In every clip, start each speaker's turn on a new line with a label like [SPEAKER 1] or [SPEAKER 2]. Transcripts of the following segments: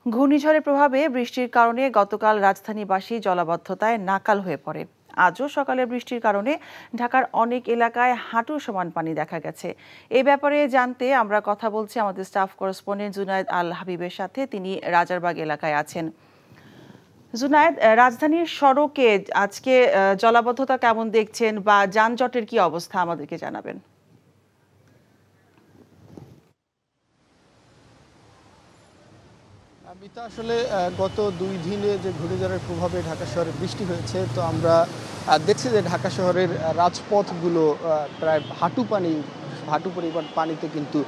[SPEAKER 1] ঘূর্ণিঝড়ের প্রভাবে বৃষ্টির কারণে গতকাল রাজধানীবাসী জলাবদ্ধতায় নাকাল হয়ে পড়ে। আজও সকালে বৃষ্টির কারণে ঢাকার অনেক এলাকায় হাঁটু সমান পানি দেখা গেছে। এই ব্যাপারে জানতে আমরা কথা বলছি আমাদের স্টাফ করেসপন্ডেন্ট জুনায়েদ আল হাবিবের সাথে। তিনি রাজারবাগ এলাকায় আছেন। জুনায়েদ, রাজধানীর সড়কে আজকে জলাবদ্ধতা কেমন দেখছেন বা যানজটের কি অবস্থা আমাদেরকে জানাবেন।
[SPEAKER 2] মিতা, আসলে গত 2 দিনে যে ঘূর্ণিঝড়ের প্রভাবে ঢাকা শহরে বৃষ্টি হয়েছে, তো আমরা দেখছি যে ঢাকা শহরের রাজপথগুলো প্রায় হাঁটু পরিমাণ পানিতে কিন্তু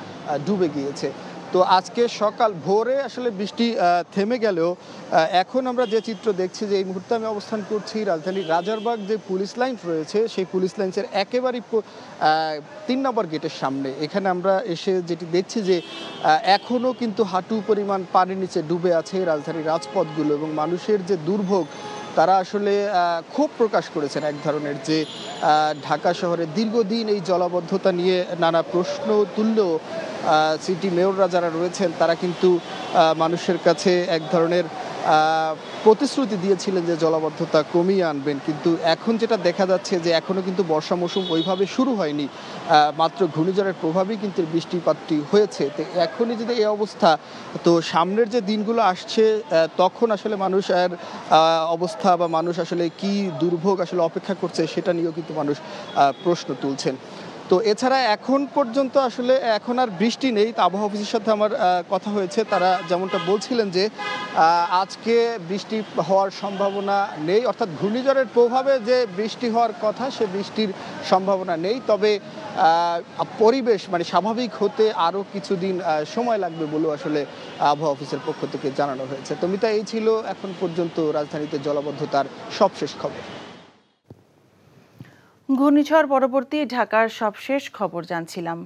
[SPEAKER 2] ডুবে গিয়েছে। তো আজকে সকাল ভোরে আসলে বৃষ্টি থেমে গেলেও এখন আমরা যে চিত্র দেখছি, যে এই মুহূর্তে আমি অবস্থান করছি রাজধানীর রাজারবাগ যে পুলিশ লাইন রয়েছে, সেই পুলিশ লাইনের একেবারেই 3 নম্বর গেটের সামনে। এখানে আমরা এসে যেটি দেখছি যে এখনও কিন্তু হাঁটু পরিমাণ পানির নিচে ডুবে আছে রাজধানীর রাজপথগুলো, এবং মানুষের যে দুর্ভোগ, তারা আসলে ক্ষোভ প্রকাশ করেছেন এক ধরনের, যে ঢাকা শহরে দীর্ঘদিন এই জলাবদ্ধতা নিয়ে নানা প্রশ্ন তুললেও সিটি মেয়ররা যারা রয়েছেন তারা কিন্তু মানুষের কাছে এক ধরনের প্রতিশ্রুতি দিয়েছিলেন যে জলাবদ্ধতা কমিয়ে আনবেন। কিন্তু এখন যেটা দেখা যাচ্ছে যে এখনও কিন্তু বর্ষা মৌসুম ওইভাবে শুরু হয়নি, মাত্র ঘূর্ণিঝড়ের প্রভাবেই কিন্তু বৃষ্টিপাতটি হয়েছে। তো এখনই যদি এই অবস্থা, তো সামনের যে দিনগুলো আসছে তখন আসলে মানুষের অবস্থা বা মানুষ আসলে কি দুর্ভোগ আসলে অপেক্ষা করছে, সেটা নিয়েও কিন্তু মানুষ প্রশ্ন তুলছেন। তো এছাড়া এখন পর্যন্ত আসলে এখন আর বৃষ্টি নেই। তো আবহাওয়া অফিসের সাথে আমার কথা হয়েছে, তারা যেমনটা বলছিলেন যে আজকে বৃষ্টি হওয়ার সম্ভাবনা নেই, অর্থাৎ ঘূর্ণিঝড়ের প্রভাবে যে বৃষ্টি হওয়ার কথা সে বৃষ্টির সম্ভাবনা নেই। তবে পরিবেশ স্বাভাবিক হতে আরও কিছুদিন সময় লাগবে বলেও আসলে আবহাওয়া অফিসের পক্ষ থেকে জানানো হয়েছে। তো মিতা, এই ছিল এখন পর্যন্ত রাজধানীতে জলাবদ্ধতার সবশেষ খবর।
[SPEAKER 1] ঘূর্ণিঝড় পরবর্তী ঢাকার সবশেষ খবর জানছিলাম।